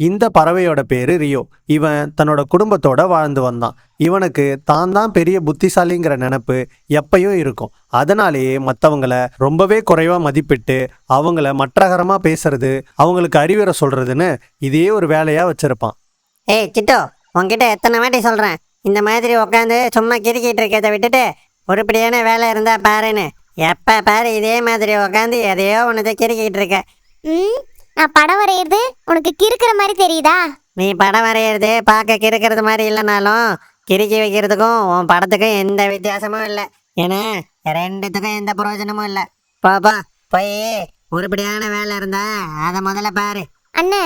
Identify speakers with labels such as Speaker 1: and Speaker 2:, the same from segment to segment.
Speaker 1: இந்த பறவையோட பேரு ரியோ. இவன் தன்னோட குடும்பத்தோட வாழ்ந்து வந்தான். இவனுக்கு தான் பெரிய புத்திசாலிங்கிற நினைப்பு எப்பயும் இருக்கும். அதனாலேயே மற்றவங்கள ரொம்பவே குறைவா மதிப்பிட்டு அவங்கள மற்றகரமா பேசுறது, அவங்களுக்கு அறிவுரை சொல்றதுன்னு இதே ஒரு வேலையா வச்சிருப்பான்.
Speaker 2: ஏய் சிட்டு, உன்கிட்ட எத்தனை வாட்டி சொல்கிறேன், இந்த மாதிரி உட்காந்து சும்மா கிறுக்கிட்டு இருக்கிறத விட்டுட்டு உருப்படியான வேலை இருந்தா பாருன்னு. எப்போ பாரு இதே மாதிரி உட்காந்து எதையோ ஒன்று கிறுக்கிட்டு இருக்க.
Speaker 3: நான் படம் வரைகிறது உனக்கு கிறுக்கிற மாதிரி தெரியுதா?
Speaker 2: நீ படம் வரைகிறது பார்க்க கிறுக்கிறது மாதிரி இல்லைனாலும் கிறுக்கி வைக்கிறதுக்கும் உன் படத்துக்கும் எந்த வித்தியாசமும் இல்லை. ஏன்னா ரெண்டுத்துக்கும் எந்த பிரயோஜனமும் இல்லை. பாப்பா போய் உருப்படியான வேலை இருந்தா அதை முதல்ல பாரு.
Speaker 3: அண்ணே,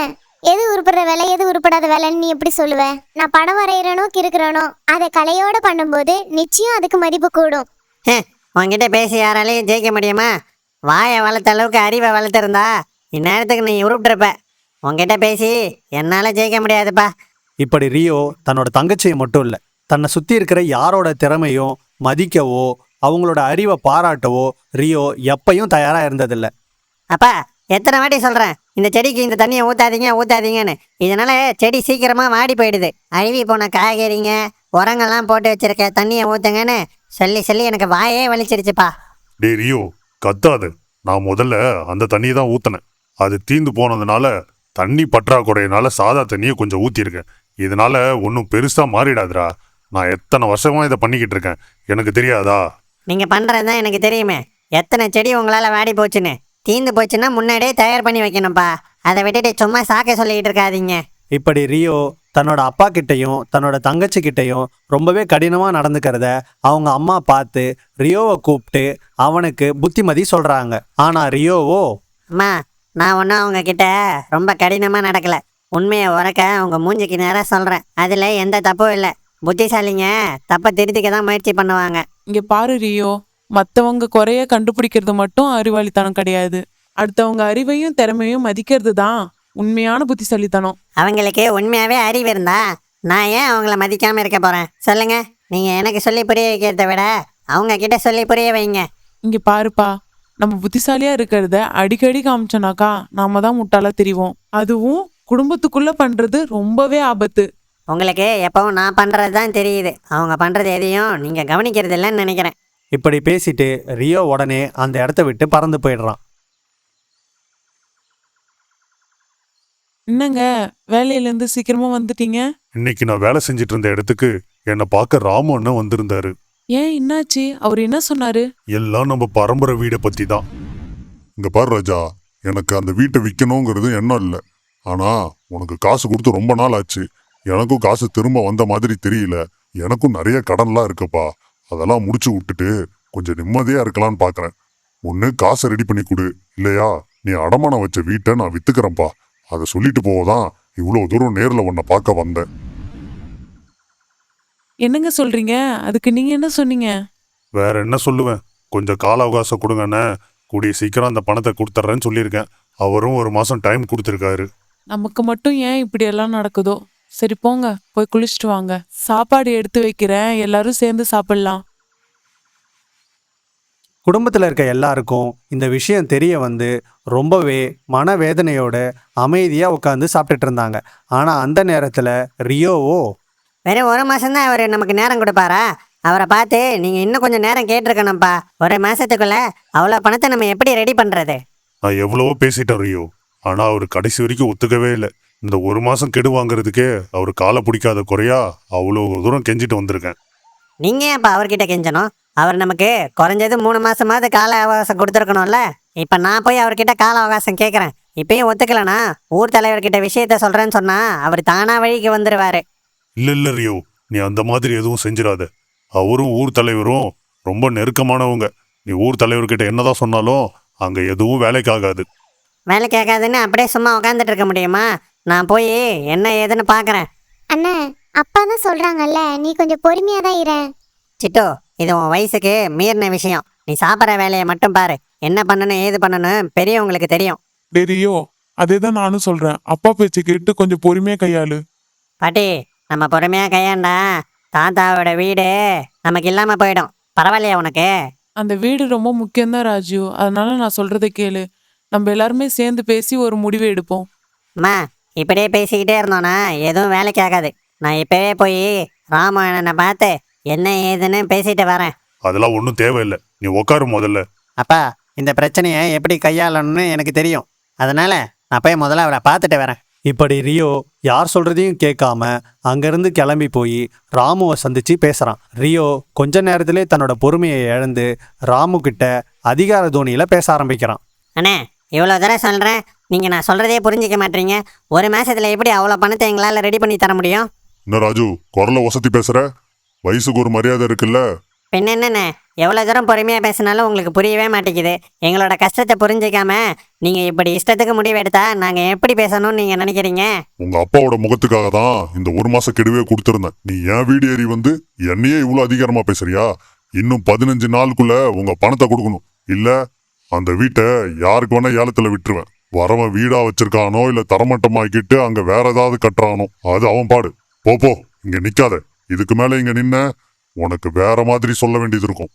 Speaker 3: எது உருப்படுற வேலை எது உருப்படாத வேலைன்னு நீ எப்படி சொல்லுவ? நான் படம் வரைகிறனோ கிறுக்கிறனோ அதை கலையோட பண்ணும்போது நிச்சயம் அதுக்கு மதிப்பு கூடும்.
Speaker 2: உன்கிட்ட பேசி யாராலையும் ஜெயிக்க முடியுமா? வாயை வளர்த்த அளவுக்கு அறிவை வளர்த்துருந்தா இந்நேரத்துக்கு நீ உருப்பிட்டுருப்ப. உன்கிட்ட பேசி என்னால் ஜெயிக்க முடியாதுப்பா.
Speaker 1: இப்படி ரியோ தன்னோட தங்கச்சியை மட்டும் இல்லை, தன்னை சுற்றி இருக்கிற யாரோட திறமையும் மதிக்கவோ அவங்களோட அறிவை பாராட்டவோ ரியோ எப்பையும் தயாராக இருந்ததில்லை.
Speaker 2: அப்பா எத்தனை வாட்டி சொல்கிறேன், இந்த செடிக்கு இந்த தண்ணியை ஊற்றாதீங்கன்னு. இதனால் செடி சீக்கிரமாக வாடி போயிடுது. அழுவி போன காய்கறிங்க உரங்கள்லாம் போட்டு வச்சிருக்க, தண்ணியை ஊற்றுங்கன்னு சொல்லி எனக்கு வாயே வலிச்சிருச்சுப்பா.
Speaker 4: டே ரியோ, கத்தாது. நான் முதல்ல அந்த தண்ணியை தான் ஊற்றினேன். அது தீந்து போனதுனால தண்ணி பற்றாக்குறையினால சாதா தண்ணியை கொஞ்சம் ஊற்றிருக்கேன். இதனால ஒன்றும் பெருசாக மாறிடாதுரா. நான் எத்தனை வருஷமா இதை பண்ணிக்கிட்டு இருக்கேன், எனக்கு தெரியாதா?
Speaker 2: நீங்கள் பண்ணுறது தான் எனக்கு தெரியுமே. எத்தனை செடி உங்களால் வாடி போச்சுன்னு. தீந்து போச்சுன்னா முன்னாடியே தயார் பண்ணி வைக்கணும்ப்பா. அதை விட்டுட்டு சும்மா சாக்க சொல்லிக்கிட்டு இருக்காதீங்க.
Speaker 1: இப்படி ரியோ தன்னோட அப்பா கிட்டையும் தன்னோட தங்கச்சி கிட்டையும் ரொம்பவே கடினமாக நடந்துக்கிறத அவங்க அம்மா பார்த்து ரியோவை கூப்பிட்டு அவனுக்கு புத்திமதி சொல்கிறாங்க. ஆனால் ரியோவோ,
Speaker 2: அம்மா நான் ஒன்றும் அவங்க கிட்ட ரொம்ப கடினமாக நடக்கலை. உண்மையை உறக்க அவங்க மூஞ்சிக்கு நேராக சொல்கிறேன். அதில் எந்த தப்பும் இல்லை. புத்திசாலிங்க தப்பை திருத்திக்க தான் முயற்சி பண்ணுவாங்க.
Speaker 5: இங்க பாரு ரியோ, மற்றவங்க குறைய கண்டுபிடிக்கிறது மட்டும் அறிவாளித்தனம் கிடையாது. அடுத்தவங்க அறிவையும் திறமையும் மதிக்கிறது தான் உண்மையான புத்திசாலித்தனம்.
Speaker 2: அவங்களுக்கு உண்மையாகவே அறிவு இருந்தா நான் ஏன் அவங்கள மதிக்காமல் இருக்க போகிறேன் சொல்லுங்க? நீங்கள் எனக்கு சொல்லி புரிய வைக்கிறத விட அவங்க கிட்ட சொல்லி புரிய வைங்க.
Speaker 5: இங்க பாருப்பா, நம்ம புத்திசாலியா இருக்கிறத அடிக்கடி காமிச்சோனாக்கா நாம தான் முட்டாளா தெரிவோம். அதுவும் குடும்பத்துக்குள்ள பண்றது ரொம்பவே ஆபத்து.
Speaker 2: உங்களுக்கு எப்பவும் நான் பண்ணுறது தான் தெரியுது. அவங்க பண்ணுறது எதையும் நீங்கள் கவனிக்கிறது இல்லைன்னு நினைக்கிறேன்.
Speaker 1: இப்படி பேசிட்டு ரியோ உடனே அந்த இடத்த விட்டு பறந்து போயிடுறான்.
Speaker 5: என்னங்க, வேலையிலேருந்து சீக்கிரமா வந்துட்டீங்க?
Speaker 4: இன்னைக்கு நான் வேலை செஞ்சுட்டு இருந்த இடத்துக்கு என்னை பார்க்க ராமு அண்ணன் வந்திருந்தாரு.
Speaker 5: ஏன், என்னாச்சு? அவர் என்ன சொன்னாரு?
Speaker 4: எல்லாம் நம்ம பரம்பரை வீடை பத்தி தான்.
Speaker 6: இங்க பாரு ராஜா, எனக்கு அந்த வீட்டை விற்கணுங்கிறது எண்ணம் இல்லை. ஆனா உனக்கு காசு கொடுத்து ரொம்ப நாள் ஆச்சு. எனக்கும் காசு திரும்ப வந்த மாதிரி தெரியல. எனக்கும் நிறைய கடன்லாம் இருக்குப்பா. அதெல்லாம் முடிச்சு விட்டுட்டு கொஞ்சம் நிம்மதியா இருக்கலாம்னு பாக்குறேன். ஒண்ணு காசை ரெடி பண்ணி கொடு, இல்லையா நீ அடமானம் வச்ச வீட்டை நான் வித்துக்கிறேன்ப்பா. அதை சொல்லிட்டு போவதான் இவ்வளவு தூரம் நேர்ல உன்னை பார்க்க வந்தேன்.
Speaker 5: என்னங்க சொல்றீங்க? அதுக்கு நீங்க என்ன சொன்னீங்க?
Speaker 4: வேற என்ன சொல்லுவேன், கொஞ்சம் கால அவகாசம் கொடுங்கண்ணே. கூடிய சீக்கிரம் அந்த பணத்தை கொடுத்துட்றேன்னு சொல்லியிருக்கேன். அவரும் 1 மாசம் டைம் கொடுத்துருக்காரு.
Speaker 5: நமக்கு மட்டும் ஏன் இப்படி எல்லாம் நடக்குதோ? சரி போங்க, போய் குளிச்சுட்டு வாங்க. சாப்பாடு எடுத்து வைக்கிறேன், எல்லாரும் சேர்ந்து சாப்பிடலாம்.
Speaker 1: குடும்பத்தில் இருக்க எல்லாருக்கும் இந்த விஷயம் தெரிய வந்து ரொம்பவே மனவேதனையோட அமைதியாக உட்காந்து சாப்பிட்டுட்டு இருந்தாங்க. ஆனால் அந்த நேரத்தில் ரியோவோ,
Speaker 2: வெறும் 1 மாதம்தான் அவர் நமக்கு நேரம் கொடுப்பாரா? அவரை பார்த்து நீங்கள் இன்னும் கொஞ்சம் நேரம் கேட்டிருக்கணும்ப்பா. 1 மாதத்துக்குள்ள அவ்வளோ பணத்தை நம்ம எப்படி ரெடி பண்ணுறது?
Speaker 4: நான் எவ்வளவோ பேசிட்டேன் ரியோ, ஆனா அவர் கடைசி வரைக்கும் ஒத்துக்கவே இல்லை. இந்த 1 மாசம் கெடு வாங்குறதுக்கே அவர் காலை பிடிக்காத குறையா அவ்வளோ தூரம் கெஞ்சிட்டு வந்திருக்கேன்.
Speaker 2: நீங்கள் ஏன்ப்பா அவர்கிட்ட கெஞ்சணும்? அவர் நமக்கு குறைஞ்சது 3 மாதமாவது கால அவகாசம் கொடுத்துருக்கணும்ல. இப்போ நான் போய் அவர்கிட்ட கால அவகாசம் கேட்குறேன். இப்பயும் ஒத்துக்கலனா ஊர் தலைவர்கிட்ட விஷயத்த சொல்கிறேன்னு சொன்னால் அவர் தானா வழிக்கு வந்துடுவார்.
Speaker 4: இல்லை ரியோ, நீ அந்த மாதிரி எதுவும் செஞ்சிடாத. அவரும் ஊர் தலைவரும் ரொம்ப நெருக்கமானவங்க. நீ ஊர் தலைவர்கிட்ட என்னதான் சொன்னாலும் அங்கே எதுவும் வேலைக்காகாது.
Speaker 2: வேலை கேட்காதுன்னு அப்படியே சும்மா உட்காந்துட்டு இருக்க முடியுமா? நான் போய் என்ன ஏதுன்னு பார்க்குறேன்.
Speaker 3: அண்ணே, அப்பா தான் சொல்றாங்கல்ல, நீ கொஞ்சம் பொறுமையா தான் இரு.
Speaker 2: சிட்டு, இது உன் வயசுக்கு மீறின விஷயம். நீ சாப்பிட்ற வேலையை மட்டும் பாரு. என்ன பண்ணணும் ஏது பண்ணணும் பெரியவங்களுக்கு தெரியும்.
Speaker 7: டெரியோ, அதே தான் நானும் சொல்றேன். அப்பா பேச்சு கேட்டு கொஞ்சம் பொறுமையா கையாளு.
Speaker 2: பாட்டி, நம்ம பொறுமையாக கையாண்டா தாத்தாவோட வீடு நமக்கு இல்லாமல் போயிடும். பரவாயில்லையா உனக்கு?
Speaker 5: அந்த வீடு ரொம்ப முக்கியம்தான் ராஜு. அதனால நான் சொல்றதை கேளு. நம்ம எல்லாருமே சேர்ந்து பேசி ஒரு முடிவு எடுப்போம்.
Speaker 2: அம்மா, இப்படியே பேசிக்கிட்டே இருந்தோன்னா எதுவும் வேலைக்கு ஆகாது. நான் இப்பவே போய் ராமாயணனை பார்த்து என்ன ஏதுன்னு பேசிட்டு வரேன்.
Speaker 4: அதெல்லாம் ஒன்றும் தேவையில்லை, நீ உக்காரு முதல்ல.
Speaker 1: அப்பா, இந்த பிரச்சனையை எப்படி கையாளணும்னு எனக்கு தெரியும். அதனால நான் போய் முதல்ல அவரை பார்த்துட்டு வரேன். இப்படி ரியோ யார் சொல்றதையும் கேட்காம அங்கிருந்து கிளம்பி போய் ராமுவை சந்திச்சு பேசுறான். ரியோ கொஞ்ச நேரத்திலே தன்னோட பொறுமையை இழந்து ராமு கிட்ட அதிகார தோனியில பேச ஆரம்பிக்கிறான்.
Speaker 2: அண்ணே, இவ்வளோ தடவை சொல்கிறேன், நீங்கள் நான் சொல்கிறதே புரிஞ்சிக்க மாட்டீங்க. ஒரு மாசத்துல எப்படி அவ்வளோ பணத்தை எங்களால் ரெடி பண்ணி தர முடியும்?
Speaker 6: என்ன ராஜு, குரலை வசதி பேசுற? வயசுக்கு ஒரு மரியாதை இருக்குல்ல?
Speaker 2: பின்ன என்னண்ணே, எவ்வளோ தூரம் பொறுமையாக பேசினாலும் உங்களுக்கு புரியவே மாட்டேங்குது. எங்களோட கஷ்டத்தை புரிஞ்சிக்காம நீங்கள் இப்படி இஷ்டத்துக்கு முடிவு எடுத்தா நாங்கள் எப்படி பேசணும்னு நீங்கள் நினைக்கிறீங்க?
Speaker 6: உங்க அப்பாவோட முகத்துக்காக தான் இந்த ஒரு மாச கெடுவே கொடுத்துருந்தேன். நீ என் வீடு ஏறி வந்து என்னையே இவ்வளவு அதிகாரமா பேசுறியா? இன்னும் 15 நாளுக்குள்ள உங்க பணத்தை கொடுக்கணும். இல்ல அந்த வீட்டை யாருக்கு வேணா ஏலத்துல விட்டுருவேன். வரவன் வீடா வச்சிருக்கானோ இல்ல தரமட்டமாக்கிட்டு அங்க வேற ஏதாவது கட்டுறானோ அது அவன் பாடு. போ இங்க நிக்காத. இதுக்கு மேல இங்க நின்ன உனக்கு வேற மாதிரி சொல்ல வேண்டியது இருக்கும்.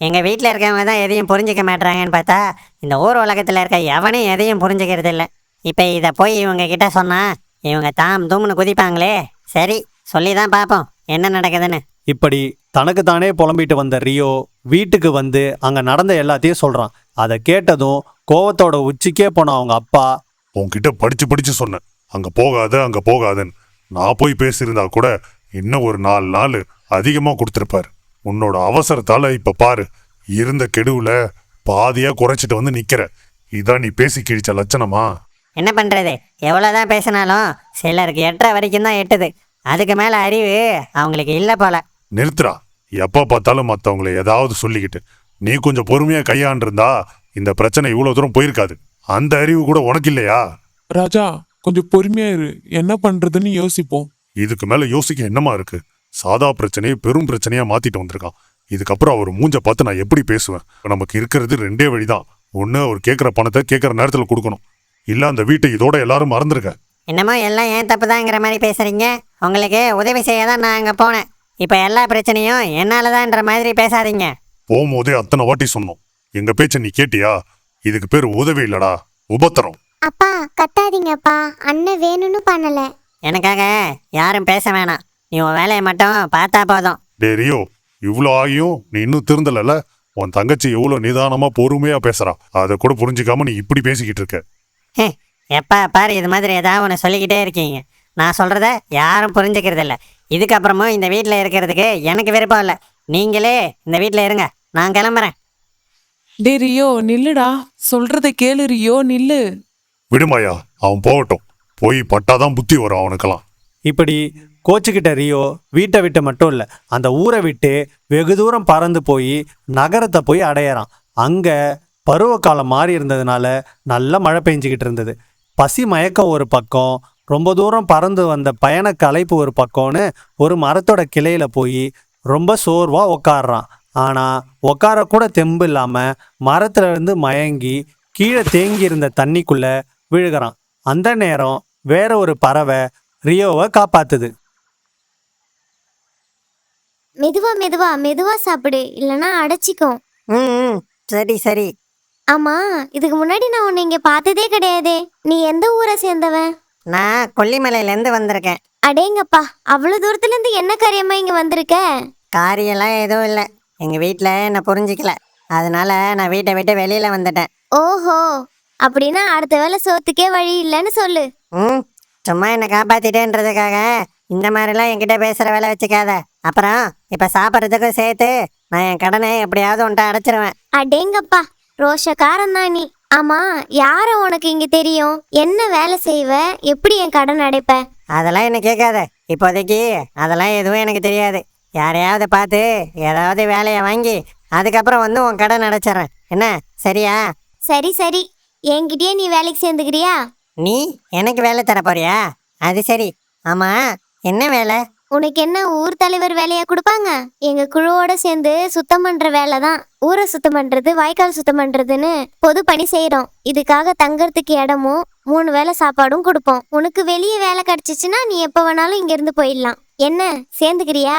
Speaker 2: எங்கள் வீட்டில் இருக்கவங்க தான் எதையும் புரிஞ்சிக்க மாட்டாங்கன்னு பார்த்தா இந்த ஊர் உலகத்தில் இருக்க எவனையும் எதையும் புரிஞ்சுக்கிறது இல்லை. இப்போ இதை போய் இவங்க கிட்ட சொன்னால் இவங்க தாம் தூம்னு குதிப்பாங்களே. சரி, சொல்லி தான் பார்ப்போம் என்ன நடக்குதுன்னு.
Speaker 1: இப்படி தனக்கு தானே புலம்பிட்டு வந்த ரியோ வீட்டுக்கு வந்து அங்க நடந்த எல்லாத்தையும் சொல்றான். அதை கேட்டதும் கோவத்தோட உச்சிக்கே போன அவங்க அப்பா,
Speaker 4: உன்கிட்ட படிச்சு படிச்சு சொன்னேன் அங்க போகாதன்னு. நான் போய் பேசியிருந்தா கூட இன்னும் ஒரு 4 நாள் அதிகமா கொடுத்துருப்பாரு. உன்னோட அவசரத்தால இப்ப பாரு, இருந்த கெடுவுல பாதியா குறைச்சிட்டு வந்து நிக்கிற. இதான் நீ பேசி கிழிச்ச லட்சணமா?
Speaker 2: என்ன பண்ணுறது, எவ்வளோதான் பேசினாலும் சிலருக்கு எட்டுற வரைக்கும் தான் எட்டுது. அதுக்கு மேலே அறிவு அவங்களுக்கு இல்லை போல.
Speaker 4: நிறுத்துறா. எப்ப பார்த்தாலும் மற்றவங்களை ஏதாவது சொல்லிக்கிட்டு நீ கொஞ்சம் பொறுமையா கையாண்டிருந்தா இந்த பிரச்சனை இவ்வளவு தூரம் போயிருக்காது. அந்த அறிவு கூட உனக்கு இல்லையா?
Speaker 7: ராஜா, கொஞ்சம் பொறுமையா இரு, என்ன பண்றதுன்னு யோசிப்போம்.
Speaker 4: இதுக்கு மேல யோசிக்க என்னமா இருக்கு? சாதா பிரச்சனையை பெரும் பிரச்சனையா மாத்திட்டு வந்திருக்கான். இதுக்கப்புறம் அவர் மூஞ்ச பார்த்து நான் எப்படி பேசுவேன்? நமக்கு இருக்கிறது 2 வழிதான். ஒண்ணு, அவர் கேட்குற பணத்தை கேட்குற நேரத்துல கொடுக்கணும். இல்ல அந்த வீட்டை இதோட எல்லாரும் மறந்துருக்க.
Speaker 2: என்னமோ எல்லாம் ஏன் தப்பு தாங்கிற மாதிரி பேசுகிறீங்க. உங்களுக்கு உதவி செய்ய தான் நான் அங்கே போனேன். இப்போ எல்லா பிரச்சனையும் என்னால தான்ன்ற மாதிரி பேசாதீங்க.
Speaker 4: போகும்போதே அத்தனை வாட்டி சொன்னோம். எங்க பேச்ச நீ கேட்டியா? இதுக்கு பேர் உதவி இல்லடா, உபத்திரம்.
Speaker 3: அப்பா கத்தாதீங்கப்பா, அண்ணன் வேணும்னு பண்ணல.
Speaker 2: எனக்காக யாரும் பேச வேணாம். நீ உன் வேலையை மட்டும் பார்த்தா போதும்.
Speaker 4: டே ரியோ, இவ்வளோ ஆகியும் நீ இன்னும் திருந்தல. உன் தங்கச்சி எவ்வளவு நிதானமா பொறுமையா பேசுறா. அதை கூட புரிஞ்சுக்காம நீ இப்படி பேசிக்கிட்டு இருக்க.
Speaker 2: எப்பா பாரு இது மாதிரி ஏதாவது ஒன்று சொல்லிக்கிட்டே இருக்கீங்க. நான் சொல்கிறத யாரும் புரிஞ்சுக்கிறது இல்லை. இதுக்கப்புறமும் இந்த வீட்டில் இருக்கிறதுக்கு எனக்கு விருப்பம் இல்லை. நீங்களே இந்த வீட்டில் இருங்க, நான் கிளம்புறேன்.
Speaker 5: டே ரியோ, நில்லுடா, சொல்றதை கேளு ரியோ, நில்லு.
Speaker 4: விடுமாயா, அவன் போகட்டும். போய் பட்டாதான் புத்தி வரும் அவனுக்கெல்லாம்.
Speaker 1: இப்படி கோச்சுக்கிட்ட ரியோ வீட்டை விட்டு மட்டும் இல்லை, அந்த ஊரை விட்டு வெகு தூரம் பறந்து போய் நகரத்தை போய் அடையிறான். அங்க பருவகாலம் மாறி இருந்ததுனால நல்ல மழை பெஞ்சிக்கிட்டு இருந்தது. பசி மயக்கம் ஒரு பக்கம், ரொம்ப தூரம் பறந்து வந்த பயண களைப்பு ஒரு பக்கம்னு ஒரு மரத்தோட கிளையில போய் ரொம்ப சோர்வா உக்காடுறான். ஆனா உக்காரக்கூட தெம்பு இல்லாம மரத்துல இருந்து மயங்கி கீழே தேங்கி இருந்த தண்ணிக்குள்ள விழுகிறான். அந்த நேரம் வேற ஒரு பறவை ரியோவை காப்பாத்துது.
Speaker 3: மெதுவா மெதுவா மெதுவா சாப்பிடு, இல்லைன்னா அடைச்சிக்கும்.
Speaker 2: ம் சரி சரி.
Speaker 3: ஆமா, இதுக்கு முன்னாடி நான் உன்னை இங்க பார்த்ததே கிடையாதே. நீ எந்த ஊரை சேர்ந்தவன்?
Speaker 2: நான் கொல்லிமலையிலேருந்து வந்திருக்கேன்.
Speaker 3: அடேங்கப்பா, அவ்வளவு தூரத்துல இருந்து என்ன காரியமா இங்க வந்திருக்க?
Speaker 2: காரியெல்லாம் எதுவும் இல்லை. எங்கள் வீட்டில் என்னை புரிஞ்சிக்கல, அதனால நான் வீட்டை விட்டு வெளியில் வந்துட்டேன்.
Speaker 3: ஓஹோ, அப்படின்னா அடுத்த வேளை சோத்துக்கே வழி இல்லைன்னு சொல்லு.
Speaker 2: சும்மா என்னை காப்பாத்திட்டேன்றதுக்காக இந்த மாதிரிலாம் என்கிட்ட பேசுகிற வேலை வச்சுக்காத. அப்புறம் இப்போ சாப்பிட்றதுக்கும் சேர்த்து நான் என் கடனை எப்படியாவது உன்ட்ட அடைச்சிருவேன்.
Speaker 3: அடேங்கப்பா, ரோஷக்காரன் தான் நீ. ஆமா, யார உனக்கு இங்க தெரியும்? என்ன வேலை செய்வ? எப்படி என் கடன் அடைப்ப?
Speaker 2: அதெல்லாம் என்ன கேட்காத. இப்போதைக்கு அதெல்லாம் எதுவும் எனக்கு தெரியாது. யாரையாவது பார்த்து ஏதாவது வேலையை வாங்கி அதுக்கப்புறம் வந்து உன் கடன் அடைச்சிட்றேன். என்ன, சரியா?
Speaker 3: சரி சரி, என்கிட்டயே நீ வேலைக்கு சேர்ந்துக்கிறியா?
Speaker 2: நீ எனக்கு வேலை தர போறியா? அது சரி. ஆமா, என்ன வேலை?
Speaker 3: உனக்கு என்ன ஊர் தலைவர் வேலையா கொடுப்பாங்க? எங்க குழுவோட சேர்ந்து சுத்தம் பண்ற வேலை தான். ஊரை சுத்தம் பண்றது, வாய்க்கால் சுத்தம் பண்றதுன்னு பொது பணி செய்யறோம். இதுக்காக தங்கறதுக்கு இடமும் 3 வேளை சாப்பாடும் கொடுப்போம். உனக்கு வெளியே வேலை கிடைச்சிச்சுன்னா நீ எப்ப வேணாலும் இங்க இருந்து போயிடலாம். என்ன, சேர்ந்துக்கிறியா?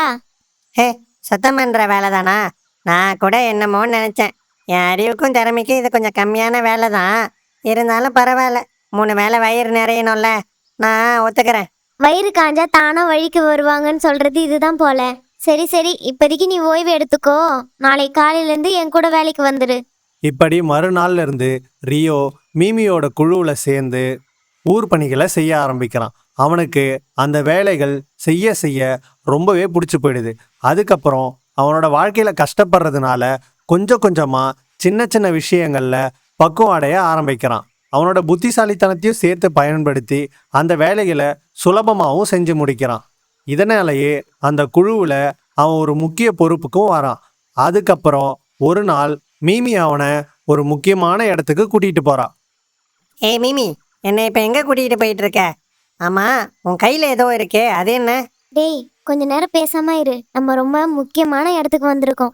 Speaker 2: ஹே, சுத்தம் பண்ணுற வேலை தானா? நான் கூட என்னமோன்னு நினச்சேன். என் அறிவுக்கும் திறமைக்கும் இது கொஞ்சம் கம்மியான வேலை தான். இருந்தாலும் பரவாயில்ல, 3 வேளை வயிறு நிறையணும்ல, நான் ஒத்துக்கிறேன்.
Speaker 3: வயிறு காஞ்சா தானா வழிக்கு வருவாங்கன்னு சொல்றது இதுதான் போல. சரி சரி, இப்போதைக்கு நீ ஓய்வு எடுத்துக்கோ. நாளை காலையிலேருந்து என் கூட வேலைக்கு வந்துடு.
Speaker 1: இப்படி மறுநாள்ல இருந்து ரியோ மீமியோட குழுவுல சேர்ந்து ஊர் பணிகளை செய்ய ஆரம்பிக்கிறான். அவனுக்கு அந்த வேலைகள் செய்ய செய்ய ரொம்பவே பிடிச்சி போயிடுது. அதுக்கப்புறம் அவனோட வாழ்க்கையில கஷ்டப்படுறதுனால கொஞ்சம் கொஞ்சமா சின்ன சின்ன விஷயங்கள்ல பக்குவம் அடைய ஆரம்பிக்கிறான். அவனோட புத்திசாலித்தனத்தையும் சேர்த்து பயன்படுத்தி அந்த வேலைகளை சுலபமாகவும் செஞ்சு முடிக்கிறான். இதனாலேயே அந்த குழுவில் அவன் ஒரு முக்கிய பொறுப்புக்கும் வரான். அதுக்கப்புறம் ஒரு நாள் மீமி அவனை ஒரு முக்கியமான இடத்துக்கு கூட்டிகிட்டு போகிறான்.
Speaker 2: ஏய் மீமி, என்னை இப்போ எங்கே கூட்டிகிட்டு போயிட்டு இருக்க? ஆமாம், உன் கையில் ஏதோ இருக்கே, அது என்ன?
Speaker 3: டேய், கொஞ்ச நேரம் பேசாம இரு. நம்ம ரொம்ப முக்கியமான இடத்துக்கு வந்திருக்கோம்.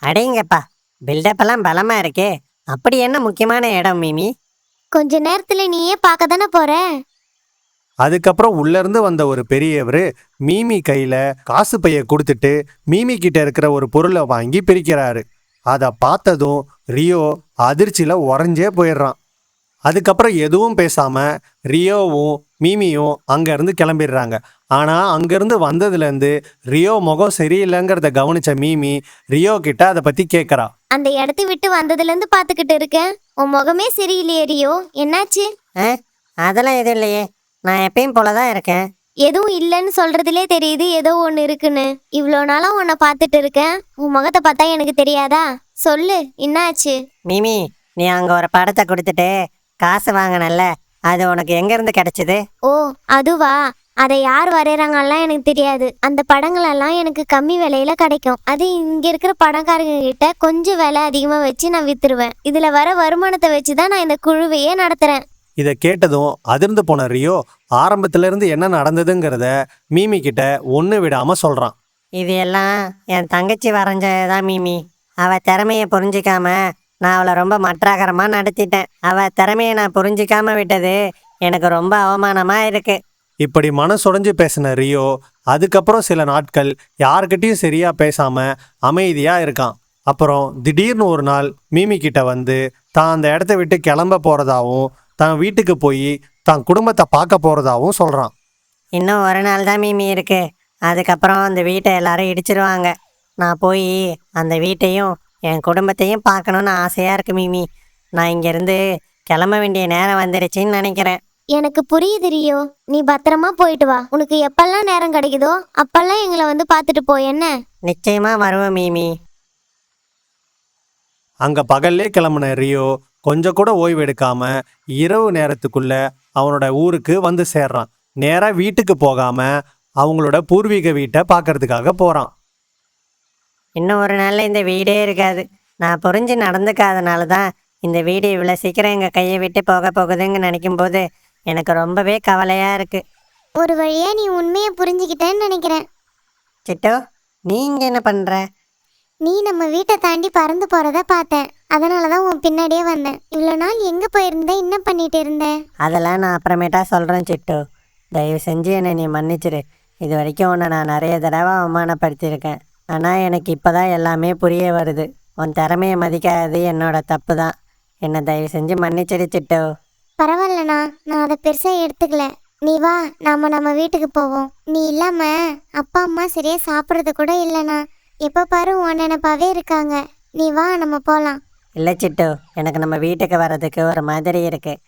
Speaker 2: அடேங்கப்பா, பில்டப் எல்லாம் பலமாக இருக்கே. அப்படி என்ன முக்கியமான இடம் மீமி?
Speaker 3: கொஞ்ச நேரத்துல நீயே பார்க்க தானே போற.
Speaker 1: அதுக்கப்புறம் உள்ளேருந்து வந்த ஒரு பெரியவர் மீமி கையில் காசு பையை கொடுத்துட்டு மீமி கிட்ட இருக்கிற ஒரு பொருளை வாங்கி பிரிக்கிறாரு. அதை பார்த்ததும் ரியோ அதிர்ச்சியில் உறைஞ்சே போயிடுறான். அதுக்கப்புறம் எதுவும் பேசாமல் ரியோவும் மீமியும் அங்கேருந்து கிளம்பிடுறாங்க. ஆனால் அங்கேருந்து வந்ததுலேருந்து ரியோ முகம் சரியில்லைங்கிறத கவனித்த மீமி ரியோ கிட்ட அதை பற்றி கேட்குறா.
Speaker 3: அந்த இடத்த விட்டு வந்ததுல இருந்து பாத்துக்கிட்டு இருக்கேன். உன் முகமே சரியில்லையே ரியோ, என்னாச்சு?
Speaker 2: அதெல்லாம் எதுவும் இல்லையே, நான் எப்பயும் போல தான் இருக்கேன்.
Speaker 3: எதுவும் இல்லைன்னு சொல்றதுலே தெரியுது ஏதோ ஒன்று இருக்குன்னு. இவ்வளோ நாளா உன்னை பார்த்துட்டு இருக்கேன், உன் முகத்தை பார்த்தா எனக்கு தெரியாதா? சொல்லு, என்னாச்சு?
Speaker 2: மீமி, நீ அங்கே ஒரு படத்தை கொடுத்துட்டு காசு வாங்கினல்ல, அது உனக்கு எங்கேருந்து கிடைச்சிது?
Speaker 3: ஓ, அதுவா? அதை யார் வரைகிறாங்கலாம் எனக்கு தெரியாது. அந்த படங்களெல்லாம் எனக்கு கம்மி விலையில கிடைக்கும். அது இங்கே இருக்கிற படக்காரங்க கிட்ட கொஞ்சம் விலை அதிகமாக வச்சு நான் வித்துருவேன். இதில் வர வருமானத்தை வச்சு தான் நான் இந்த குழுவையே நடத்துகிறேன்.
Speaker 1: இதை கேட்டதும் அதிர்ந்து போன ரியோ ஆரம்பத்திலேருந்து என்ன நடந்ததுங்கிறத மீமி கிட்ட ஒன்று விடாமல் சொல்கிறான்.
Speaker 2: இது எல்லாம் என் தங்கச்சி வரைஞ்சதான் மீமி. அவள் திறமையை புரிஞ்சிக்காம நான் அவளை ரொம்ப மற்றாகரமாக நடத்திட்டேன். அவள் திறமையை நான் புரிஞ்சிக்காம விட்டது எனக்கு ரொம்ப அவமானமாக இருக்கு.
Speaker 1: இப்படி மனசுடைஞ்சு பேசின ரியோ அதுக்கப்புறம் சில நாட்கள் யார்கிட்டையும் சரியா பேசாம அமைதியா இருக்கான். அப்புறம் திடீர்னு ஒரு நாள் மீமி கிட்ட வந்து தான் அந்த இடத்த விட்டு கிளம்ப போறதாவும் தான் வீட்டுக்கு போய் தான் குடும்பத்தை பார்க்க போறதாவும் சொல்றான்.
Speaker 2: இன்னும் ஒரு நாள் தான் மீமி இருக்கு, அதுக்கப்புறம் அந்த வீட்டை எல்லாரும் இடிச்சிருவாங்க. நான் போய் அந்த வீட்டையும் என் குடும்பத்தையும் பார்க்கணுன்னு ஆசையாக இருக்கு மீமி. நான் இங்கேருந்து கிளம்ப வேண்டிய நேரம் வந்துடுச்சின்னு நினைக்கிறேன்.
Speaker 3: எனக்கு புரியுது ரியோ, நீ பத்திரமா போயிட்டு வா. உனக்கு எப்பெல்லாம் நேரம் கிடைக்குதோ அப்பெல்லாம் எங்களை வந்து பார்த்துட்டு போ. என்ன?
Speaker 2: நிச்சயமாக வருவேன் மீமி.
Speaker 1: அங்க பகல்லே கிளம்புன ரியோ கொஞ்சம் கூட ஓய்வு எடுக்காம இரவு நேரத்துக்குள்ள அவனோட ஊருக்கு வந்து சேர்றான். நேரா வீட்டுக்கு போகாம அவங்களோட பூர்வீக வீட்டை பார்க்கறதுக்காக போறான்.
Speaker 2: இன்னும் ஒரு நாளில் இந்த வீடே இருக்காது. நான் புரிஞ்சு நடந்துக்காதனால தான் இந்த வீடு இவ்வளோ சீக்கிரம் எங்கள் கையை விட்டு போக போகுதுன்னு நினைக்கும் போது எனக்கு ரொம்பவே கவலையாக இருக்குது.
Speaker 3: ஒரு வழியா நீ உண்மையை புரிஞ்சுக்கிட்டேன்னு நினைக்கிறேன்.
Speaker 2: சிட்டோ, நீ இங்கே என்ன பண்ணுற?
Speaker 3: நீ நம்ம வீட்டை தாண்டி பறந்து போறத பார்த்தேன், அதனால தான் உன் பின்னாடியே வந்தேன். இவ்வளோ நாள் எங்கே போயிருந்த, என்ன பண்ணிட்டு இருந்த?
Speaker 2: அதெல்லாம் நான் அப்புறமேட்டா சொல்கிறேன் சிட்டு. தயவு செஞ்சு என்னை நீ மன்னிச்சிரு. இது வரைக்கும் உன்னை நான் நிறைய தடவை அவமானப்படுத்தியிருக்கேன். ஆனால் எனக்கு இப்போ தான் எல்லாமே புரிய வருது. உன் திறமையை மதிக்காதது என்னோட தப்பு தான். என்னை தயவு செஞ்சு மன்னிச்சிடு சிட்டு.
Speaker 3: பரவாயில்லண்ணா, நான் அதை பெருசாக எடுத்துக்கல. நீ வா, நம்ம வீட்டுக்கு போவோம். நீ இல்லாம அப்பா அம்மா சரியா சாப்பிட்றது கூட இல்லைண்ணா. எப்போ பாரு உன் நினைப்பாவே இருக்காங்க. நீ வா, நம்ம போகலாம்.
Speaker 2: இல்லை சிட்டு, எனக்கு நம்ம வீட்டுக்கு வர்றதுக்கு ஒரு மாதிரி இருக்குது.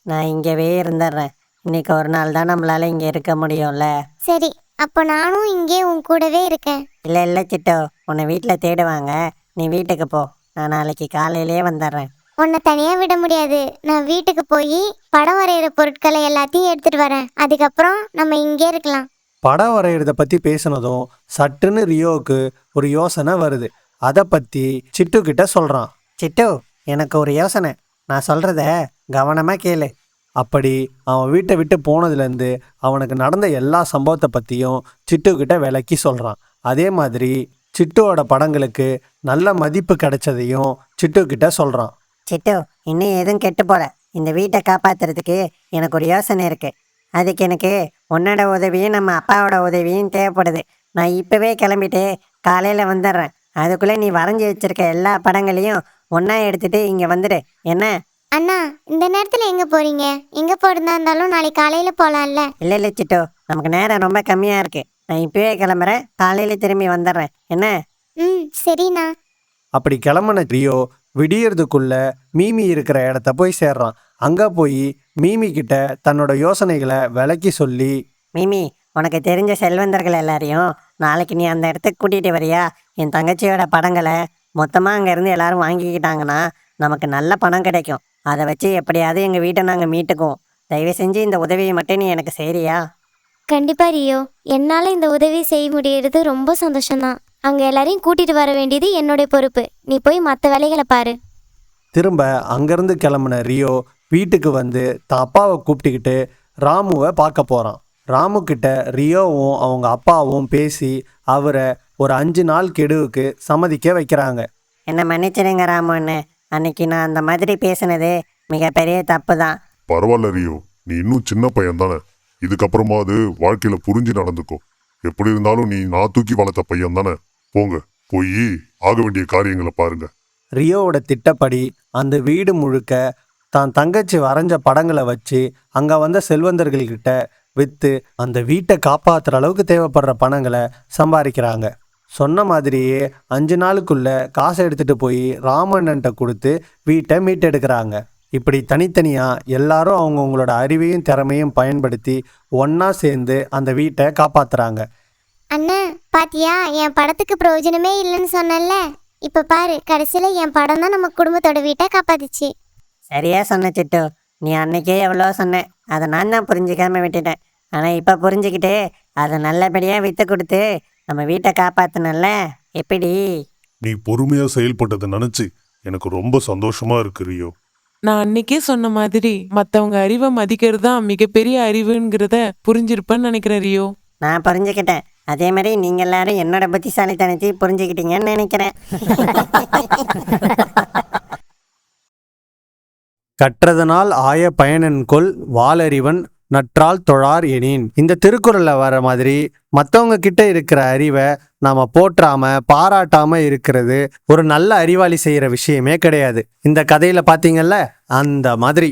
Speaker 2: நான் இங்கேவே இருந்துடுறேன். இன்னைக்கு ஒரு நாள் தான் நம்மளால் இங்கே இருக்க முடியும்ல.
Speaker 3: சரி, அப்போ நானும் இங்கே உன் கூடவே இருக்கேன்.
Speaker 2: இல்லை சிட்டு, உன்னை வீட்டில் தேடுவாங்க. நீ வீட்டுக்கு போ. நான் நாளைக்கு காலையிலே வந்துடுறேன்.
Speaker 3: உன்னை தனியாக விட முடியாது. நான் வீட்டுக்கு போய் படம் வரைகிற பொருட்களை எல்லாத்தையும் எடுத்துகிட்டு வரேன். அதுக்கப்புறம் நம்ம இங்கே இருக்கலாம்.
Speaker 1: படம் வரைகிறத பற்றி பேசினதும் சட்டுன்னு ரியோவுக்கு ஒரு யோசனை வருது. அதை பற்றி சிட்டு கிட்ட சொல்கிறான்.
Speaker 2: சிட்டு, எனக்கு ஒரு யோசனை. நான் சொல்கிறத கவனமாக கேளு.
Speaker 1: அப்படி அவன் வீட்டை விட்டு போனதுலேருந்து அவனுக்கு நடந்த எல்லா சம்பவத்தை பற்றியும் சிட்டு கிட்ட விளக்கி சொல்கிறான். அதே மாதிரி சிட்டுவோட படங்களுக்கு நல்ல மதிப்பு கிடைச்சதையும் சிட்டு கிட்ட சொல்கிறான்.
Speaker 2: சிட்டு, இன்னும் எதுவும் கெட்டு போல. இந்த வீட்டை காப்பாற்றுறதுக்கு எனக்கு ஒரு யோசனை இருக்குது. அதுக்கு எனக்கு உன்னோட உதவியும் நம்ம அப்பாவோட உதவியும் தேவைப்படுது. நான் இப்போவே கிளம்பிட்டு காலையில் வந்துடுறேன். அதுக்குள்ளே நீ வரைஞ்சி வச்சிருக்க எல்லா படங்களையும் ஒன்றா எடுத்துட்டு இங்கே வந்துடு என்ன.
Speaker 3: அண்ணா இந்த நேரத்துல எங்க போறீங்க? எங்க போறதா இருந்தாலும் நாளைக்கு காலையில போலாம்ல.
Speaker 2: இல்லை இல்லை சிட்டு, நமக்கு நேரம் ரொம்ப கம்மியாக இருக்கு. நான் இப்பவே கிளம்புறேன், காலையில் திரும்பி வந்துடுறேன் என்ன.
Speaker 3: ம் சரிண்ணா.
Speaker 1: அப்படி கிளம்புன ரியோ விடியறதுக்குள்ள மீமி இருக்கிற இடத்த போய் சேர்றான். அங்க போய் மீமி கிட்ட தன்னோட யோசனைகளை விளக்கி சொல்லி,
Speaker 2: மிமி, உனக்கு தெரிஞ்ச செல்வந்தர்கள் எல்லாரையும் நாளைக்கு நீ அந்த இடத்துக்கு கூட்டிகிட்டு வரியா? என் தங்கச்சியோட படங்களை மொத்தமாக அங்கேருந்து எல்லாரும் வாங்கிக்கிட்டாங்கன்னா நமக்கு நல்ல பணம் கிடைக்கும். அதை வச்சு எப்படியாவது எங்கள் வீட்டை நாங்கள் மீட்டுக்குவோம். தயவு செஞ்சு இந்த உதவியை மட்டும் நீ எனக்கு செய்றியா?
Speaker 3: கண்டிப்பா ரியோ, என்னால இந்த உதவி செய்ய முடியறது ரொம்ப சந்தோஷம்தான். அங்க எல்லாரையும் கூட்டிட்டு வர வேண்டியது என்னுடைய பொறுப்பு. நீ போய் மற்ற வேலைகளை பாரு.
Speaker 1: திரும்ப அங்கிருந்து கிளம்புன ரியோ வீட்டுக்கு வந்து தான் அப்பாவை கூப்பிட்டுக்கிட்டு ராமுவை பார்க்க போறான். ராமு கிட்ட ரியோவும் அவங்க அப்பாவும் பேசி அவரை ஒரு 5 நாள் கெடுவுக்கு சம்மதிக்க வைக்கிறாங்க.
Speaker 2: என்னை மன்னிச்சிடுங்க ராமன்னு, அன்னைக்கு நான் அந்த மாதிரி பேசினது மிகப்பெரிய தப்பு தான்.
Speaker 6: பரவாயில்ல ரியோ, நீ இன்னும் சின்ன பையன் தானே. இதுக்கப்புறமாவது வாழ்க்கையில புரிஞ்சு நடந்துக்கோ. எப்படி இருந்தாலும் நீ நான் தூக்கி வளர்த்த பையன் தானே. போங்க, போய் ஆக வேண்டிய காரியங்களை பாருங்க.
Speaker 1: ரியோவோட திட்டப்படி அந்த வீடு முழுக்க தான் தங்கச்சி வரைஞ்ச படங்களை வச்சு அங்கே வந்த செல்வந்தர்கள்கிட்ட விற்று அந்த வீட்டை காப்பாற்றுற அளவுக்கு தேவைப்படுற பணங்களை சம்பாதிக்கிறாங்க. சொன்ன மாதிரியே 5 நாளுக்குள்ள காசை எடுத்துட்டு போய் ராமண்ணன்ட்ட கொடுத்து வீட்டை மீட்டெடுக்கிறாங்க. இப்படி தனித்தனியாக எல்லாரும் அவங்கவுங்களோட அறிவையும் திறமையும் பயன்படுத்தி ஒன்றா சேர்ந்து அந்த வீட்டை காப்பாற்றுறாங்க.
Speaker 3: அண்ணா பாத்தியா, என் படத்துக்கு பிரயோஜனமே இல்லைன்னு சொன்னேன்ல. இப்ப பாரு, கடைசியில என் படம் தான் நம்ம குடும்பத்தோட வீட்டை காப்பாத்துச்சு.
Speaker 2: சரியா சொன்ன சிட்டு, நீ அன்னைக்கே எவ்வளோ சொன்ன, அதை நான் தான் புரிஞ்சிக்காம விட்டுட்டேன். ஆனால் இப்போ புரிஞ்சுக்கிட்டு அதை நல்லபடியாக விற்று கொடுத்து நம்ம வீட்டை காப்பாற்றினல்ல. எப்படி?
Speaker 4: நீ பொறுமையா செயல்பட்டதை நினைச்சு எனக்கு ரொம்ப சந்தோஷமா இருக்கு ரியோ.
Speaker 5: நான் அன்னைக்கே சொன்ன மாதிரி மத்தவங்க அறிவை மதிக்கிறது தான் மிகப்பெரிய அறிவுங்கிறத புரிஞ்சிருப்பேன்னு நினைக்கிறேன் ரியோ.
Speaker 2: நான் புரிஞ்சுக்கிட்டேன். அதே மாதிரி நீங்கள் எல்லாரும் என்னோட புத்திசாலித்தனத்தை புரிஞ்சுக்கிட்டீங்கன்னு நினைக்கிறேன்.
Speaker 1: கற்றதனால் ஆய பயனென்கொல் வாலறிவன் நற்றால் தொழார் எனின். இந்த திருக்குறள்ல வர மாதிரி மற்றவங்க கிட்ட இருக்கிற அறிவை நாம போற்றாம பாராட்டாம இருக்கிறது ஒரு நல்ல அறிவாளி செய்யற விஷயமே கிடையாது. இந்த கதையில பாத்தீங்கல்ல, அந்த மாதிரி.